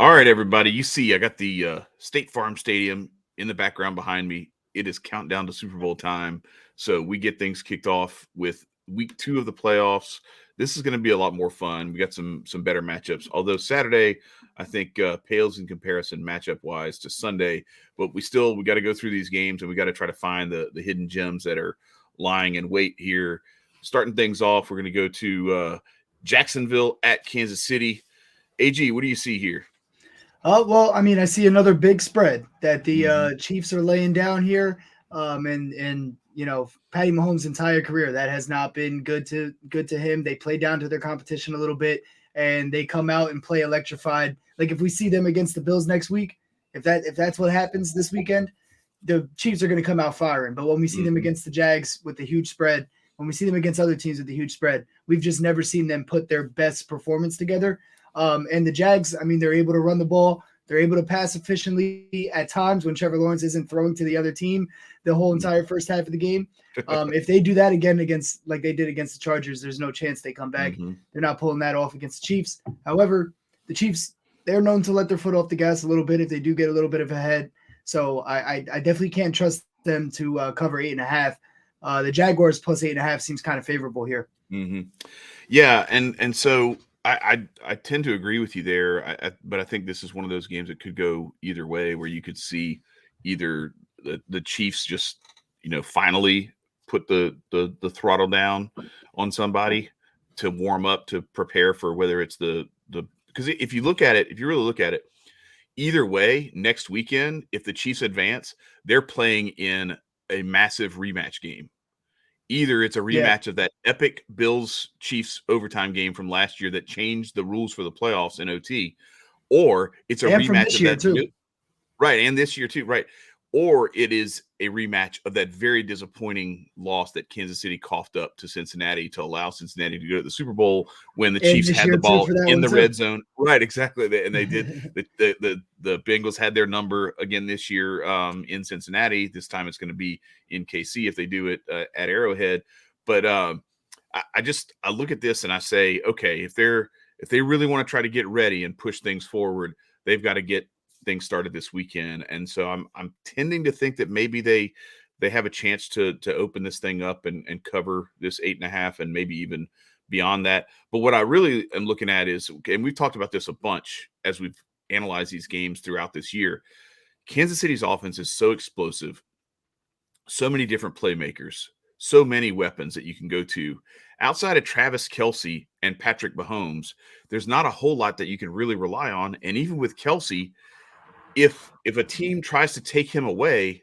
All right, everybody. You see, I got the State Farm Stadium in the background behind me. It is countdown to Super Bowl time. So we get things kicked off with week 2 of the playoffs. This is going to be a lot more fun. We got some better matchups. Although Saturday, I think pales in comparison matchup wise to Sunday. But we got to go through these games and we got to try to find the hidden gems that are lying in wait here. Starting things off, we're going to go to Jacksonville at Kansas City. AG, what do you see here? Well, I mean, I see another big spread that the Mm-hmm. Chiefs are laying down here, and Patty Mahomes' entire career that has not been good to him. They play down to their competition a little bit, and they come out and play electrified. Like if we see them against the Bills next week, if that's what happens this weekend, the Chiefs are going to come out firing. But when we see them Mm-hmm. against the Jags with the huge spread, when we see them against other teams with the huge spread, we've just never seen them put their best performance together. And the Jags, I mean, they're able to run the ball. They're able to pass efficiently at times when Trevor Lawrence isn't throwing to the other team the whole entire first half of the game. If they do that again against like they did against the Chargers, there's no chance they come back. Mm-hmm. They're not pulling that off against the Chiefs. However, the Chiefs, they're known to let their foot off the gas a little bit if they do get a little bit of ahead. So I definitely can't trust them to cover 8.5. The Jaguars plus 8.5 seems kind of favorable here. Mm-hmm. Yeah, and so I tend to agree with you there. But I think this is one of those games that could go either way, where you could see either the Chiefs just finally put the throttle down on somebody to warm up to prepare for whether it's the because if you look at it, if you really look at it, either way, next weekend if the Chiefs advance, they're playing in a massive rematch game. Either it's a Yeah, rematch of that epic Bills Chiefs overtime game from last year that changed the rules for the playoffs in OT, or it's a and from rematch this of year that too. right, and this year too, right? Or it is a rematch of that very disappointing loss that Kansas City coughed up to Cincinnati to allow Cincinnati to go to the Super Bowl when the And Chiefs this had the year too ball for that in one the too. red zone. Right, exactly. And they did. The Bengals had their number again this year in Cincinnati. This time it's going to be in KC if they do it at Arrowhead. But I look at this and I say, okay, if they really want to try to get ready and push things forward, they've got to get things started this weekend. And so I'm tending to think that maybe they have a chance to open this thing up and cover this 8.5 and maybe even beyond that. But what I really am looking at is, and we've talked about this a bunch as we've analyzed these games throughout this year. Kansas City's offense is so explosive, so many different playmakers, so many weapons that you can go to. Outside of Travis Kelsey and Patrick Mahomes, there's not a whole lot that you can really rely on. And even with Kelsey, if a team tries to take him away,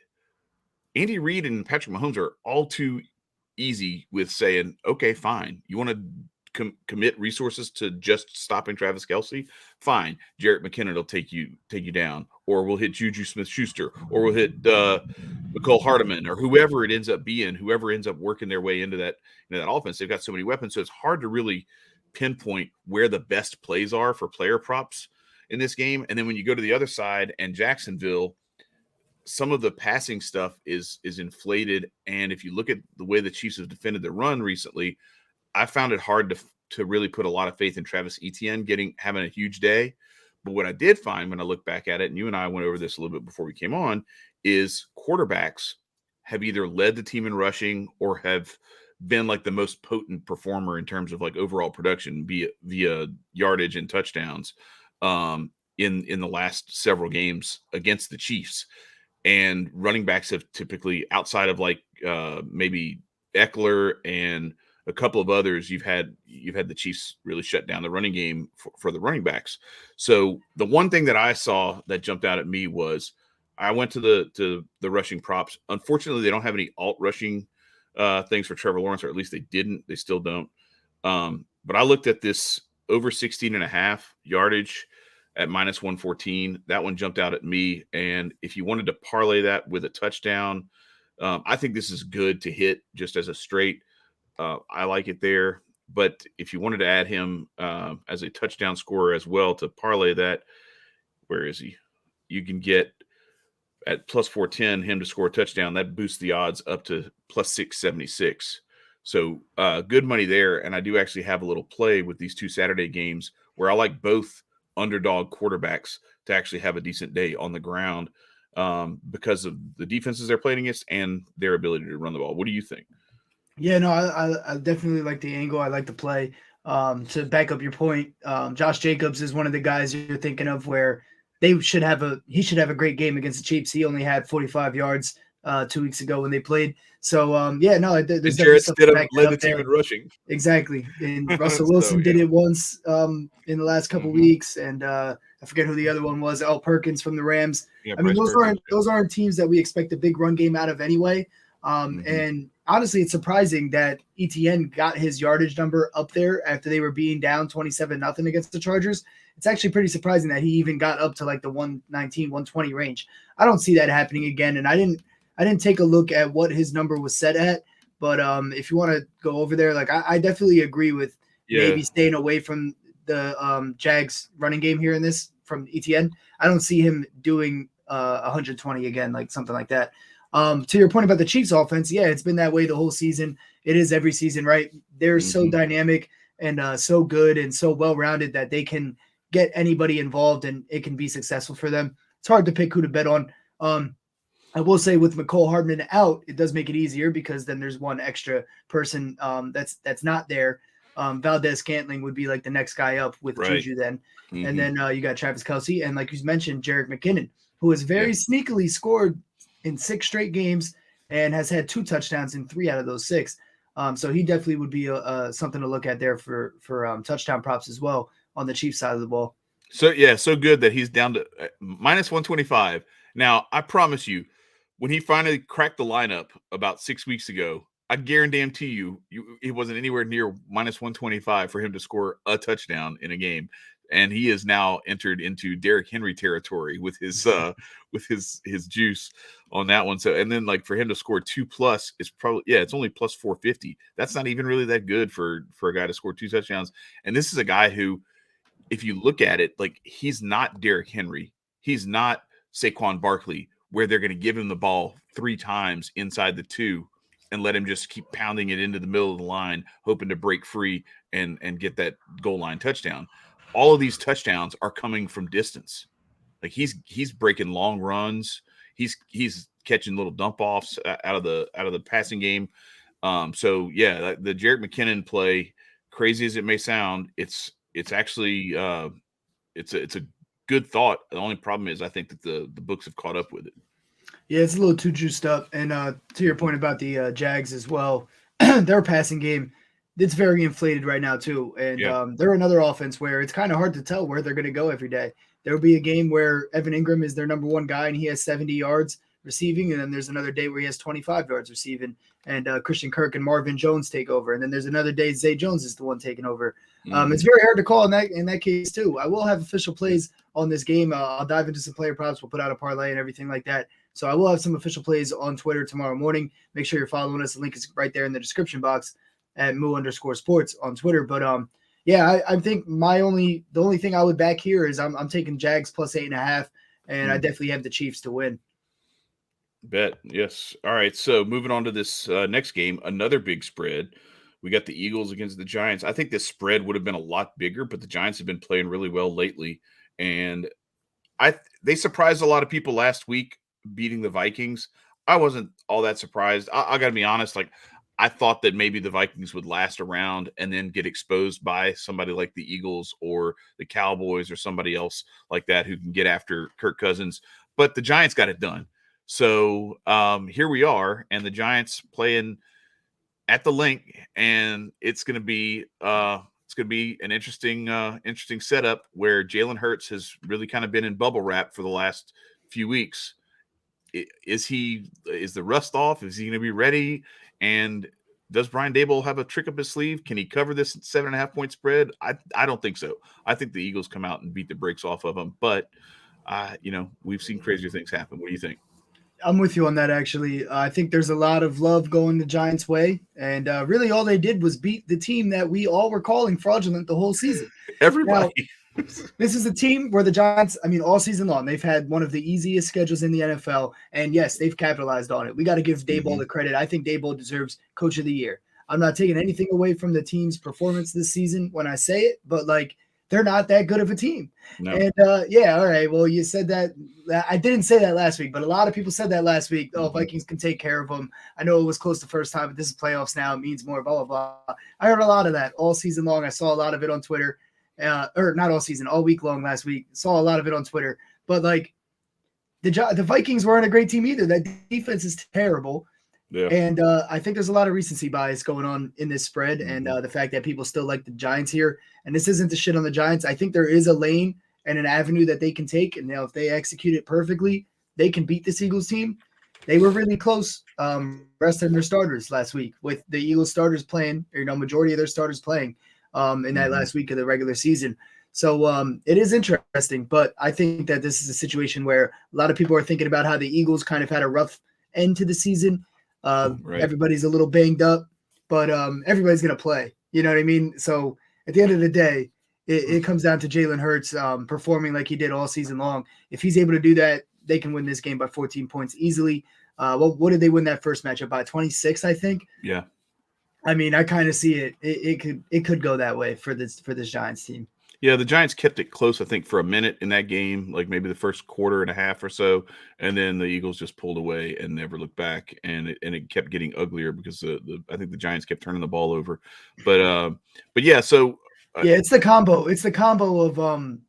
Andy Reid and Patrick Mahomes are all too easy with saying, "Okay, fine. You want to commit resources to just stopping Travis Kelsey? Fine. Jarrett McKinnon will take you down, or we'll hit Juju Smith-Schuster, or we'll hit McCole Hardeman, or whoever it ends up being, whoever ends up working their way into that offense. They've got so many weapons, so it's hard to really pinpoint where the best plays are for player props in this game. And then when you go to the other side and Jacksonville, some of the passing stuff is inflated. And if you look at the way the Chiefs have defended the run recently, I found it hard to really put a lot of faith in Travis Etienne having a huge day. But what I did find when I look back at it, and you and I went over this a little bit before we came on, is quarterbacks have either led the team in rushing or have been like the most potent performer in terms of like overall production, be it via yardage and touchdowns, in the last several games against the Chiefs. And running backs have typically, outside of like maybe Eckler and a couple of others, you've had the Chiefs really shut down the running game for the running backs. So the one thing that I saw that jumped out at me was I went to the rushing props. Unfortunately, they don't have any alt rushing things for Trevor Lawrence, or at least they didn't. They still don't. But I looked at this over 16 and a half yardage at minus 114. That one jumped out at me. And if you wanted to parlay that with a touchdown, I think this is good to hit just as a straight. I like it there. But if you wanted to add him as a touchdown scorer as well to parlay that, where is he? You can get at plus 410 him to score a touchdown. That boosts the odds up to plus 676. So good money there. And I do actually have a little play with these two Saturday games where I like both underdog quarterbacks to actually have a decent day on the ground because of the defenses they're playing against and their ability to run the ball. What do you think? Yeah, no, I definitely like the angle. I like the play. To back up your point, Josh Jacobs is one of the guys you're thinking of where he should have a great game against the Chiefs. He only had 45 yards 2 weeks ago when they played. So yeah, no, there's And definitely Jarrett something to Stidham back that led the up team in there. rushing. Exactly. And Russell Wilson So did yeah. it once in the last couple weeks, and I forget who the other one was. L. Perkins from the Rams. Yeah, I mean, Bryce Perkins. those aren't teams that we expect a big run game out of anyway. And honestly, it's surprising that ETN got his yardage number up there after they were being down 27-0 against the Chargers. It's actually pretty surprising that he even got up to like the 119, 120 range. I don't see that happening again, and I didn't take a look at what his number was set at. But if you want to go over there, like I definitely agree with maybe staying away from the Jags running game here in this from ETN. I don't see him doing 120 again, like something like that. To your point about the Chiefs offense, yeah, it's been that way the whole season. It is every season, right? They're so dynamic and so good and so well-rounded that they can get anybody involved and it can be successful for them. It's hard to pick who to bet on. I will say with McCole Hardman out, it does make it easier because then there's one extra person that's not there. Valdez Scantling would be like the next guy up with Juju then. And then you got Travis Kelce and like you mentioned, Jerick McKinnon, who has very sneakily scored in 6 straight games and has had 2 touchdowns in 3 out of those 6. So he definitely would be something to look at there for touchdown props as well on the Chiefs side of the ball. So yeah, so good that he's down to minus 125. Now, I promise you, when he finally cracked the lineup about 6 weeks ago, I guarantee you, he wasn't anywhere near minus 125 for him to score a touchdown in a game. And he has now entered into Derrick Henry territory with his juice on that one. So and then like for him to score 2+ is probably it's only plus 450. That's not even really that good for a guy to score 2 touchdowns. And this is a guy who, if you look at it, like he's not Derrick Henry, he's not Saquon Barkley, where they're going to give him the ball 3 times inside the 2 and let him just keep pounding it into the middle of the line, hoping to break free and get that goal line touchdown. All of these touchdowns are coming from distance. Like he's breaking long runs. He's catching little dump offs out of the passing game. So yeah, the Jerick McKinnon play, crazy as it may sound, it's actually it's a good thought. The only problem is I think that the books have caught up with it. Yeah, it's a little too juiced up. And to your point about the Jags as well, their passing game, it's very inflated right now too. And they're another offense where it's kind of hard to tell where they're going to go every day. There will be a game where Evan Ingram is their number 1 guy and he has 70 yards receiving, and then there's another day where he has 25 yards receiving, and Christian Kirk and Marvin Jones take over, and then there's another day Zay Jones is the one taking over. It's very hard to call in that case too. I will have official plays on this game. I'll dive into some player props. We'll put out a parlay and everything like that. So I will have some official plays on Twitter tomorrow morning. Make sure you're following us. The link is right there in the description box at moo_sports on Twitter. But yeah, I think the only thing I would back here is I'm taking Jags plus 8.5, and I definitely have the Chiefs to win. Bet. Yes. All right. So moving on to this next game, another big spread. We got the Eagles against the Giants. I think this spread would have been a lot bigger, but the Giants have been playing really well lately, and they surprised a lot of people last week beating the Vikings. I wasn't all that surprised. I got to be honest. Like I thought that maybe the Vikings would last around and then get exposed by somebody like the Eagles or the Cowboys or somebody else like that who can get after Kirk Cousins. But the Giants got it done. So here we are, and the Giants playing at the link, and it's going to be an interesting setup where Jalen Hurts has really kind of been in bubble wrap for the last few weeks. Is the rust off? Is he going to be ready? And does Brian Daboll have a trick up his sleeve? Can he cover this 7.5-point spread? I don't think so. I think the Eagles come out and beat the brakes off of them. But we've seen crazier things happen. What do you think? I'm with you on that, actually. I think there's a lot of love going the Giants' way. And really all they did was beat the team that we all were calling fraudulent the whole season. Everybody. Now, this is a team where the Giants, all season long, they've had one of the easiest schedules in the NFL. And yes, they've capitalized on it. We got to give Daboll the credit. I think Daboll deserves Coach of the Year. I'm not taking anything away from the team's performance this season when I say it, but they're not that good of a team. No. And yeah, all right. Well, you said that. I didn't say that last week, but a lot of people said that last week. Oh, Vikings can take care of them. I know it was close the first time, but this is playoffs now. It means more. Blah blah blah. I heard a lot of that all season long. I saw a lot of it on Twitter, or not all season, all week long last week. Saw a lot of it on Twitter. But like the Vikings weren't a great team either. That defense is terrible. Yeah. And I think there's a lot of recency bias going on in this spread, and the fact that people still like the Giants here. And this isn't the shit on the Giants. I think there is a lane and an avenue that they can take. And now, if they execute it perfectly, they can beat this Eagles team. They were really close, resting their starters last week, with the Eagles starters playing, majority of their starters playing in that last week of the regular season. So it is interesting, but I think that this is a situation where a lot of people are thinking about how the Eagles kind of had a rough end to the season. Right. Everybody's a little banged up, but everybody's going to play. You know what I mean? So at the end of the day, it comes down to Jalen Hurts performing like he did all season long. If he's able to do that, they can win this game by 14 points easily. What did they win that first matchup by? 26, I think. Yeah. I mean, I kind of see it. It could go that way for this Giants team. Yeah, the Giants kept it close, I think, for a minute in that game, like maybe the first quarter and a half or so, and then the Eagles just pulled away and never looked back, and it kept getting uglier because I think the Giants kept turning the ball over, but yeah, so yeah, it's the combo. It's the combo of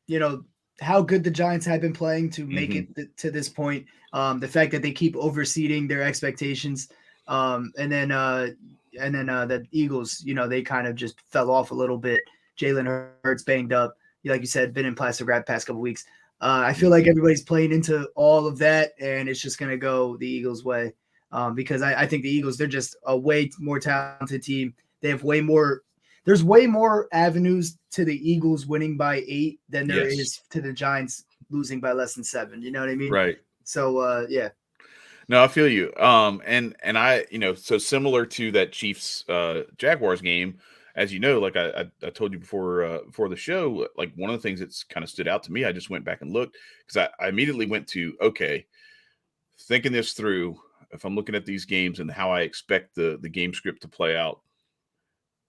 how good the Giants have been playing to make it to this point. The fact that they keep overseeding their expectations, and then the Eagles, they kind of just fell off a little bit. Jalen Hurts banged up, like you said, been in plastic wrap past couple weeks. I feel like everybody's playing into all of that, and it's just gonna go the Eagles' way, because I think the Eagles, they're just a way more talented team. They have way more. There's way more avenues to the Eagles winning by 8 than there is to the Giants losing by less than 7. You know what I mean? Right. So yeah. No, I feel you. And I, so similar to that Chiefs Jaguars game, as you know, like I told you before the show, like one of the things that's kind of stood out to me, I just went back and looked because I immediately went to, okay, thinking this through, if I'm looking at these games and how I expect the game script to play out,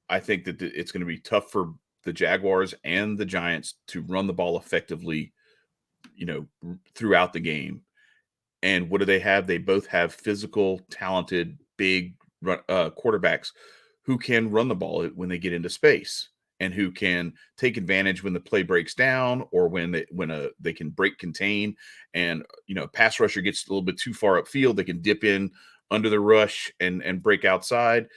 I think that it's going to be tough for the Jaguars and the Giants to run the ball effectively, throughout the game. And what do they have? They both have physical, talented, big quarterbacks who can run the ball when they get into space and who can take advantage when the play breaks down or when they can break contain. And, pass rusher gets a little bit too far upfield, they can dip in under the rush and break outside.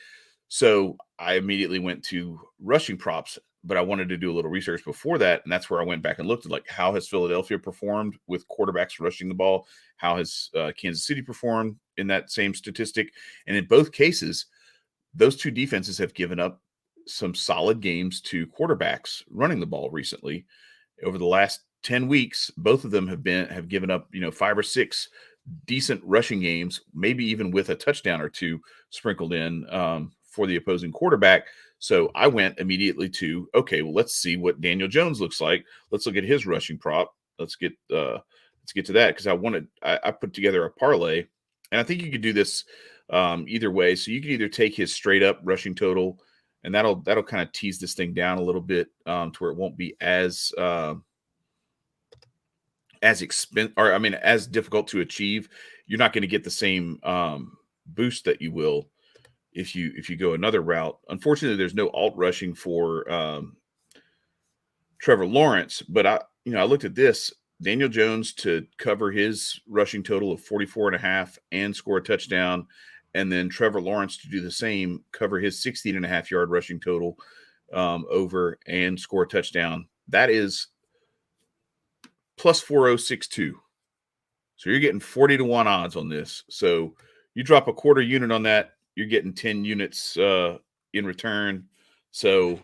So I immediately went to rushing props, but I wanted to do a little research before that. And that's where I went back and looked at, like, how has Philadelphia performed with quarterbacks rushing the ball? How has Kansas City performed in that same statistic? And in both cases, those two defenses have given up some solid games to quarterbacks running the ball recently. Over the last 10 weeks, both of them have given up, 5 or 6 decent rushing games, maybe even with a touchdown or two sprinkled in for the opposing quarterback. So I went immediately to, okay, well, let's see what Daniel Jones looks like. Let's look at his rushing prop. Let's get to that, because I put together a parlay, and I think you could do this either way. So you can either take his straight up rushing total, and that'll kind of tease this thing down a little bit to where it won't be as as difficult to achieve. You're not going to get the same boost that you will if you go another route. Unfortunately, there's no alt rushing for Trevor Lawrence, but I looked at this. Daniel Jones to cover his rushing total of 44.5 and score a touchdown, and then Trevor Lawrence to do the same, cover his 16.5 yard rushing total over and score a touchdown. That is plus 4062. So you're getting 40-1 odds on this. So you drop a quarter unit on that, you're getting 10 units in return. So,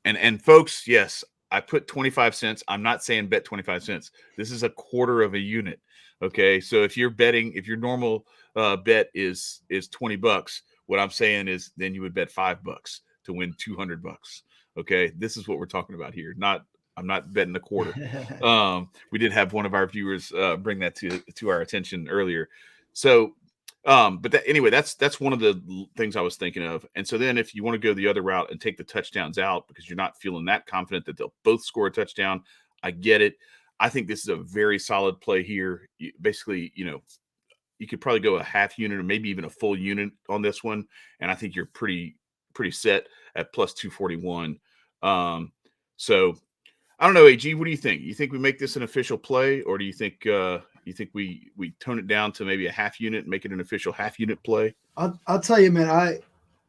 and folks, yes, I put 25 cents. I'm not saying bet 25 cents. This is a quarter of a unit. Okay. So if you're betting, if your normal bet is $20, what I'm saying is then you would bet $5 to win $200. Okay. This is what we're talking about here. I'm not betting a quarter. We did have one of our viewers bring that to our attention earlier. So But anyway, that's one of the things I was thinking of. And so then if you want to go the other route and take the touchdowns out because you're not feeling that confident that they'll both score a touchdown, I get it. I think this is a very solid play here. Basically, you could probably go a half unit or maybe even a full unit on this one, and I think you're pretty set at plus 241. So I don't know, AG. What do you think? You think we make this an official play, or do you think we tone it down to maybe a half unit and make it an official half unit play? I'll tell you, man.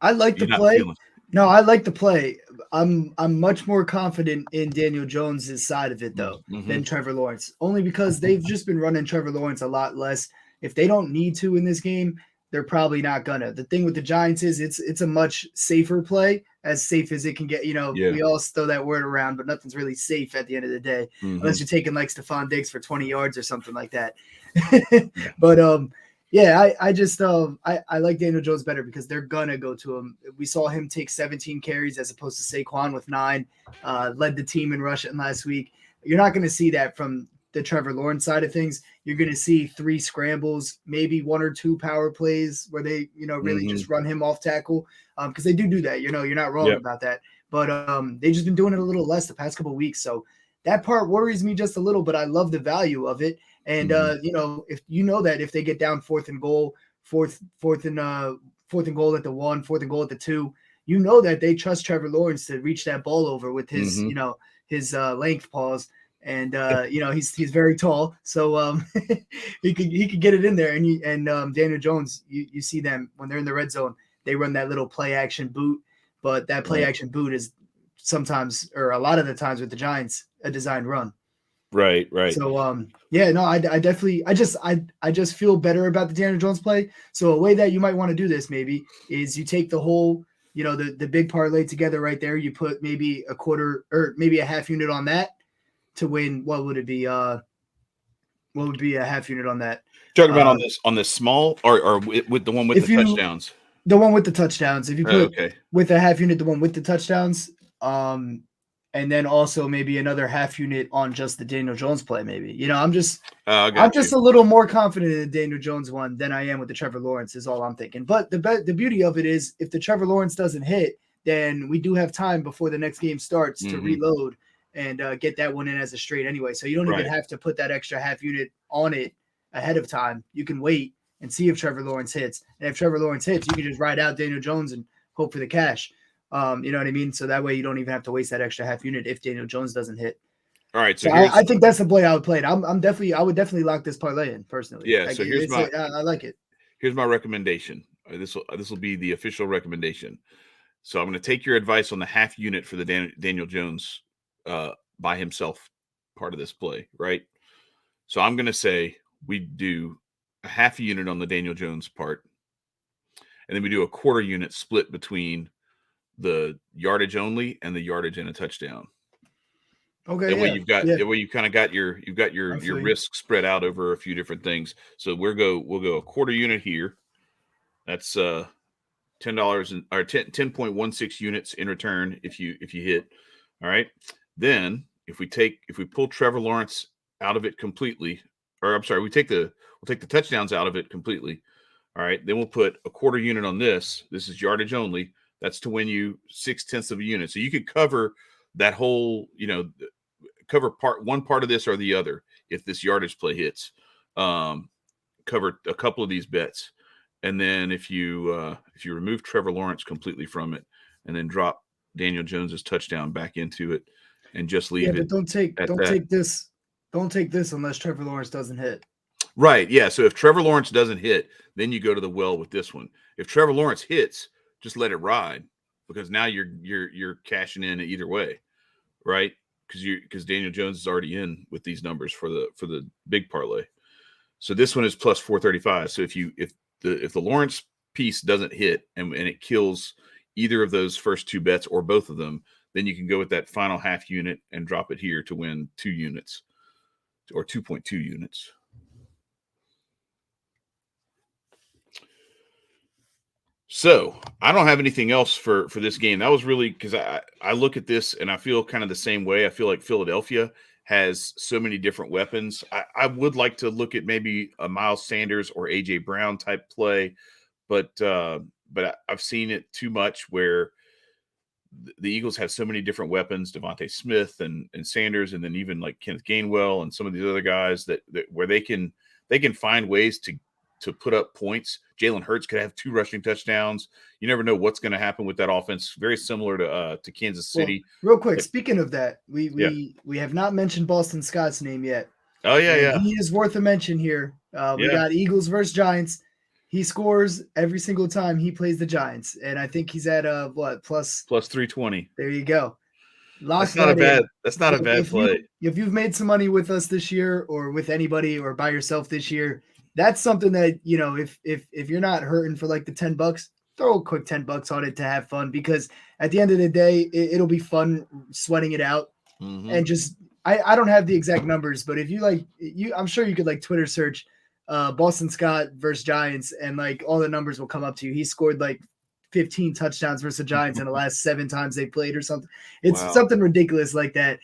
I like the You're not play. feeling. No, I like the play. I'm much more confident in Daniel Jones's side of it though Mm-hmm. than Trevor Lawrence, only because they've just been running Trevor Lawrence a lot less. If they don't need to in this game, they're probably not gonna. The thing with the Giants is it's a much safer play, as safe as it can get. Yeah. We all throw that word around, but nothing's really safe at the end of the day, Mm-hmm. unless you're taking like Stephon Diggs for 20 yards or something like that. Yeah. But yeah, I just I like Daniel Jones better because they're gonna go to him. We saw him take 17 carries as opposed to Saquon with 9. Led the team in rushing last week. You're not gonna see that from the Trevor Lawrence side of things. You're gonna see 3 scrambles, maybe 1 or 2 power plays where they really just run him off tackle because they do that. You're not wrong about that. But they've just been doing it a little less the past couple of weeks, so that part worries me just a little. But I love the value of it. And if that if they get down fourth and goal at the 1, 4th and goal at the 2, that they trust Trevor Lawrence to reach that ball over with his his length paws, and he's very tall, so he could get it in there. And Daniel Jones, you see them when they're in the red zone, they run that little play action boot, but that play action boot is sometimes, or a lot of the times with the Giants, a designed run. Right. So yeah, no, I definitely I just feel better about the Daniel Jones play. So a way that you might want to do this maybe is you take the whole, the big parlay together right there. You put maybe a quarter or maybe a half unit on that to win. What would it be? What would be a half unit on that? Talking about on this small or with the one with the touchdowns. The one with the touchdowns. If you put okay. with a half unit, the one with the touchdowns, and then also maybe another half unit on just the Daniel Jones play. Maybe I'm just a little more confident in the Daniel Jones one than I am with the Trevor Lawrence. Is all I'm thinking. But the beauty of it is, if the Trevor Lawrence doesn't hit, then we do have time before the next game starts to reload and get that one in as a straight anyway. So you don't even have to put that extra half unit on it ahead of time. You can wait and see if Trevor Lawrence hits. And if Trevor Lawrence hits, you can just ride out Daniel Jones and hope for the cash. You know what I mean? So that way you don't even have to waste that extra half unit if Daniel Jones doesn't hit. All right. So I think that's the play I would play. I would definitely lock this parlay in personally. Yeah. So I like it. Here's my recommendation. This will be the official recommendation. So I'm going to take your advice on the half unit for the Daniel Jones by himself part of this play, right? So I'm going to say we do a half unit on the Daniel Jones part, and then we do a quarter unit split between the yardage only and the yardage and a touchdown. Okay. That way you've kind of got your risk spread out over a few different things. So we'll go a quarter unit here. That's $10 or 10.16 units in return if you hit. All right. Then if we pull Trevor Lawrence out of it completely, or I'm sorry, we'll take the touchdowns out of it completely. All right. Then we'll put a quarter unit on this. This is yardage only. That's to win you 0.6 of a unit. So you could cover that whole, cover one part of this or the other if this yardage play hits. Cover a couple of these bets. And then if you remove Trevor Lawrence completely from it and then drop Daniel Jones's touchdown back into it and just leave it. But don't take this unless Trevor Lawrence doesn't hit. Right. Yeah. So if Trevor Lawrence doesn't hit, then you go to the well with this one. If Trevor Lawrence hits, just let it ride, because now you're cashing in either way, right? Because Daniel Jones is already in with these numbers for the big parlay. So this one is plus 435. So if the Lawrence piece doesn't hit and it kills either of those first two bets or both of them, then you can go with that final half unit and drop it here to win 2 units or 2.2 units. So I don't have anything else for this game. That was really because I look at this and I feel kind of the same way. I feel like Philadelphia has so many different weapons. I would like to look at maybe a Miles Sanders or AJ Brown type play, but I've seen it too much where the Eagles have so many different weapons, Devontae Smith and Sanders, and then even like Kenneth Gainwell and some of these other guys that where they can find ways to put up points. Jalen Hurts could have 2 rushing touchdowns. You never know what's going to happen with that offense. Very similar to Kansas City. Well, real quick, Like, speaking of that, we have not mentioned Boston Scott's name yet. Oh yeah, and yeah. He is worth a mention here. We got Eagles versus Giants. He scores every single time he plays the Giants, and I think he's at plus 320. There you go. Lock That's not a bad. in. That's not a bad play. If you've made some money with us this year, or with anybody, or by yourself this year, that's something that if you're not hurting for like the $10, throw a quick $10 on it to have fun, because at the end of the day, it'll be fun sweating it out. Mm-hmm. And just I don't have the exact numbers, but if I'm sure you could like Twitter search Boston Scott versus Giants, and like all the numbers will come up to you. He scored like 15 touchdowns versus the Giants in the last 7 times they played or something. It's something ridiculous like that.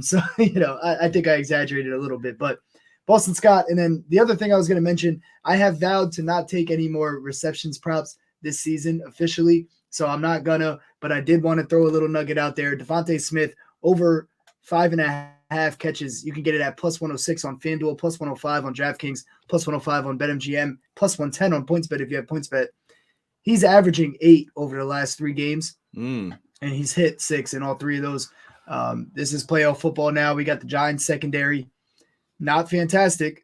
So I think I exaggerated a little bit, but Boston Scott. And then the other thing I was going to mention, I have vowed to not take any more receptions props this season officially, so I'm not gonna, but I did want to throw a little nugget out there. Devontae Smith over 5.5 catches. You can get it at plus 106 on FanDuel, plus 105 on DraftKings, plus 105 on BetMGM, plus 110 on PointsBet if you have PointsBet. He's averaging 8 over the last 3 games, and he's hit 6 in all 3 of those. This is playoff football now. We got the Giants secondary. Not fantastic.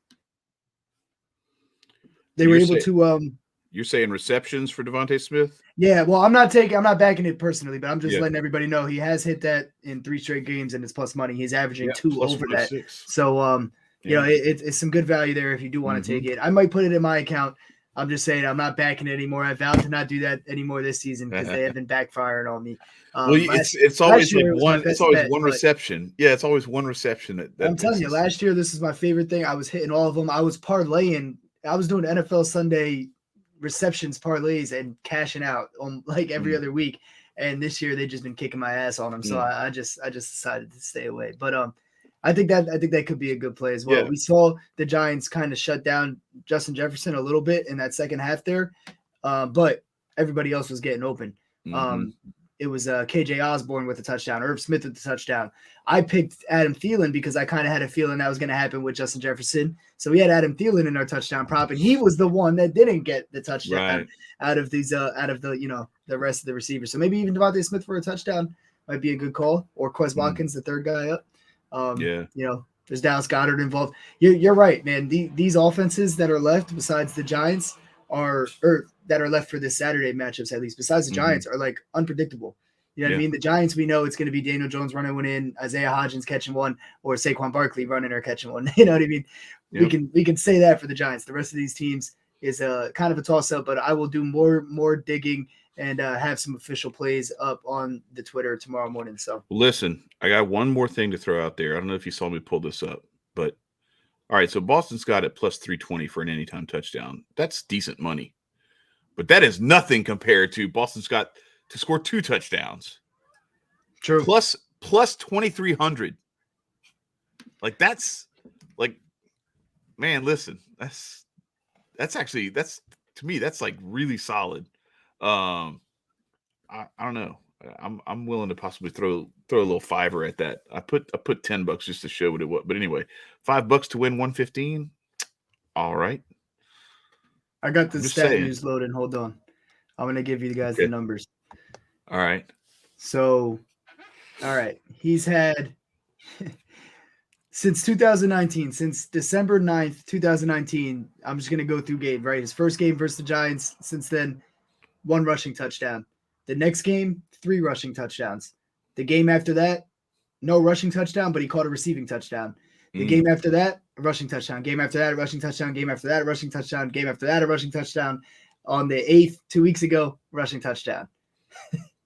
They were able to You're saying receptions for Devontae Smith? Yeah, well, I'm not backing it personally, but I'm just letting everybody know he has hit that in 3 straight games, and it's plus money. He's averaging 2 over that. So it's some good value there if you do want to take it. I might put it in my account. I'm just saying I'm not backing it anymore. I vowed to not do that anymore this season because they have been backfiring on me. It's always like one. It's always one reception. Yeah, it's always one reception. I'm telling you, last year this is my favorite thing. I was hitting all of them. I was parlaying. I was doing NFL Sunday receptions parlays and cashing out on like every other week. And this year they've just been kicking my ass on them. So I just decided to stay away. But I think that could be a good play as well. Yeah. We saw the Giants kind of shut down Justin Jefferson a little bit in that second half there, but everybody else was getting open. It was KJ Osborne with a touchdown, Irv Smith with the touchdown. I picked Adam Thielen because I kind of had a feeling that was going to happen with Justin Jefferson. So we had Adam Thielen in our touchdown prop, and he was the one that didn't get the touchdown out of the rest of the receivers. So maybe even Devontae Smith for a touchdown might be a good call, or Quez Watkins, the third guy up. There's Dallas Goedert involved. You're right, man. These offenses that are left besides the Giants that are left for this Saturday matchups, at least besides the Giants, are like unpredictable. You know what I mean? The Giants, we know it's going to be Daniel Jones running one in, Isaiah Hodgins catching one, or Saquon Barkley running or catching one. You know what I mean? Yep. We can say that for the Giants. The rest of these teams is kind of a toss up, but I will do more digging and have some official plays up on the Twitter tomorrow morning. So listen, I got one more thing to throw out there. I don't know if you saw me pull this up, but all right. So Boston's got it plus 320 for an anytime touchdown. That's decent money, but that is nothing compared to Boston Scott to score 2 touchdowns. True. Plus 2,300. Like that's like, man, listen, that's to me, that's like really solid. I don't know. I'm willing to possibly throw a little $5 at that. I put $10 just to show what it was. But anyway, $5 to win 115. All right. I got the stat news loading. Hold on. I'm gonna give you guys the numbers. All right. So, all right. He's had since 2019, since December 9th, 2019. I'm just gonna go through game, right? His first game versus the Giants. Since then, 1 rushing touchdown. The next game, 3 rushing touchdowns. The game after that, no rushing touchdown, but he caught a receiving touchdown. The game after that, a rushing touchdown. Game after that, a rushing touchdown. Game after that, a rushing touchdown. Game after that, a rushing touchdown. On the 8th, 2 weeks ago, rushing touchdown.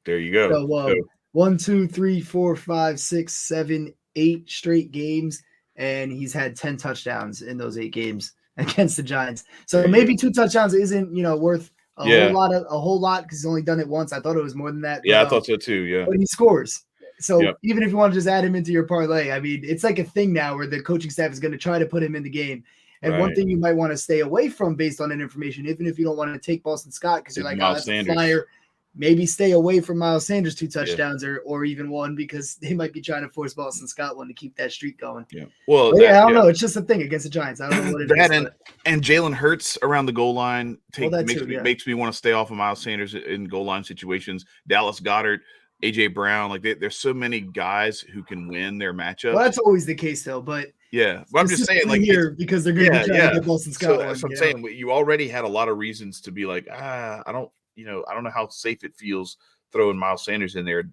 There you go. So 1, 2, 3, 4, 5, 6, 7, 8 straight games, and he's had 10 touchdowns in those 8 games against the Giants. So maybe 2 touchdowns isn't worth a whole lot because he's only done it once. I thought it was more than that. Yeah, I thought so too. Yeah, but he scores, So Yep. even if you want to just add him into your parlay, I mean, it's like a thing now where the coaching staff is going to try to put him in the game. And one Right. thing you might want to stay away from based on that information, even if you don't want to take Boston Scott because you're Is like, oh, Miles that's Sanders. a flyer. Maybe stay away from Miles Sanders 2 Yeah. touchdowns or even one because they might be trying to force Boston Scott one to keep that streak going. Yeah. Well, But yeah, I don't know. It's just a thing against the Giants. I don't know what it is. And Jalen Hurts around the goal line makes me want to stay off of Miles Sanders in goal line situations. Dallas Goedert, AJ Brown, like there's so many guys who can win their matchups. Well, that's always the case though, but yeah, but I'm just saying, like here because they're going to be trying to get Boston Scott. So that's what I'm saying. You already had a lot of reasons to be like, I don't know how safe it feels throwing Miles Sanders in there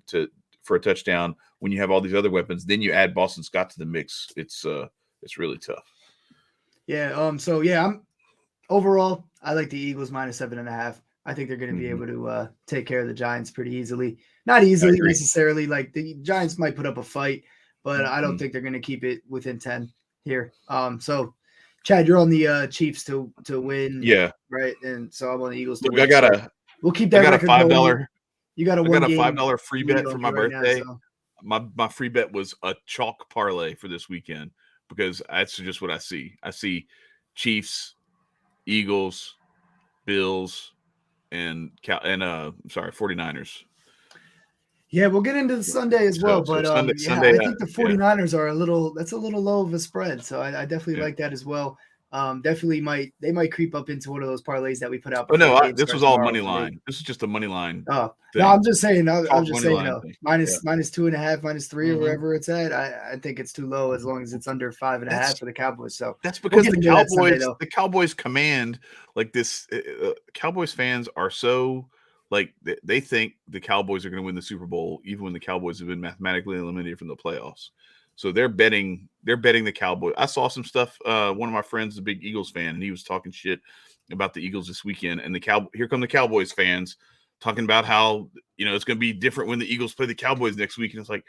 for a touchdown when you have all these other weapons. Then you add Boston Scott to the mix. It's really tough. Yeah. So yeah, overall, I like the Eagles minus 7.5. I think they're going to be able to take care of the Giants pretty easily. Not easily necessarily. Like the Giants might put up a fight, but I don't think they're going to keep it within 10 here. So, Chad, you're on the Chiefs to win. Yeah. Right. And so I'm on the Eagles to Look, win. We'll keep that record $5. Going. You got a $5 free bet for my birthday. Now, so. My free bet was a chalk parlay for this weekend because that's just what I see. I see Chiefs, Eagles, Bills, and 49ers. Yeah, we'll get into the Sunday as well, but Sunday, I think the 49ers are a little low of a spread, so I definitely like that as well. Definitely might creep up into one of those parlays that we put out. Oh no, this was all money line. This is just a money line. Oh no, I'm just saying. I'm just saying. Minus 2.5, minus 3, or wherever it's at. I think it's too low as long as it's under 5.5 for the Cowboys. So that's because the Cowboys command like this. Cowboys fans are so like they think the Cowboys are going to win the Super Bowl even when the Cowboys have been mathematically eliminated from the playoffs. So they're betting the Cowboys. I saw some stuff. One of my friends is a big Eagles fan, and he was talking shit about the Eagles this weekend. And here come the Cowboys fans talking about how it's going to be different when the Eagles play the Cowboys next week. And it's like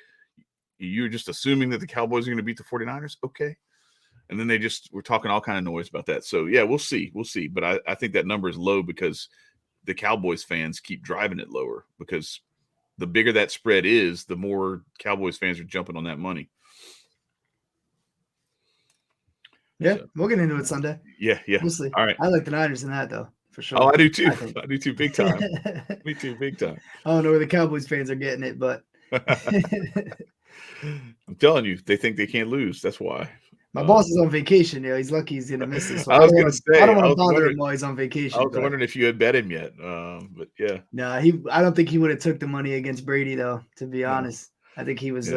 you're just assuming that the Cowboys are going to beat the 49ers, okay? And then we're talking all kind of noise about that. So yeah, we'll see. But I think that number is low because the Cowboys fans keep driving it lower because the bigger that spread is, the more Cowboys fans are jumping on that money. Yeah, we'll get into it Sunday. Yeah. We'll see. All right. I like the Niners in that though, for sure. Oh, I do too. I do too, big time. Me too, big time. I don't know where the Cowboys fans are getting it, but I'm telling you, they think they can't lose. That's why. My boss is on vacation. He's lucky he's gonna miss this. So I was gonna say I don't want to bother him while he's on vacation. I was wondering if you had bet him yet, but yeah. No, I don't think he would have took the money against Brady though. To be honest, I think he was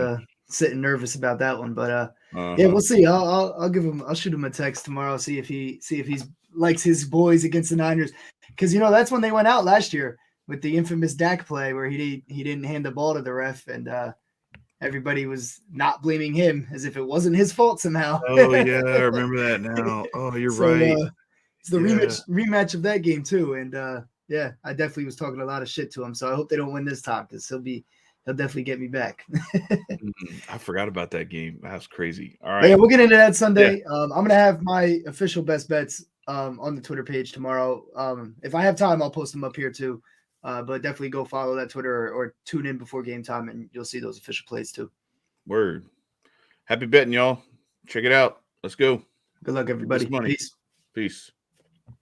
sitting nervous about that one. But yeah, we'll see. I'll shoot him a text tomorrow. See if he's likes his boys against the Niners, because that's when they went out last year with the infamous Dak play where he didn't hand the ball to the ref and everybody was not blaming him as if it wasn't his fault somehow. Oh yeah, I remember that now. Oh, you're right. It's the rematch of that game too, and I definitely was talking a lot of shit to him. So I hope they don't win this time because he'll definitely get me back. I forgot about that game. That's crazy. All right. Yeah, we'll get into that Sunday. Yeah. I'm gonna have my official best bets on the Twitter page tomorrow. If I have time, I'll post them up here too. But definitely go follow that Twitter or tune in before game time, and you'll see those official plays too. Word. Happy betting, y'all. Check it out. Let's go. Good luck, everybody. Peace. Peace.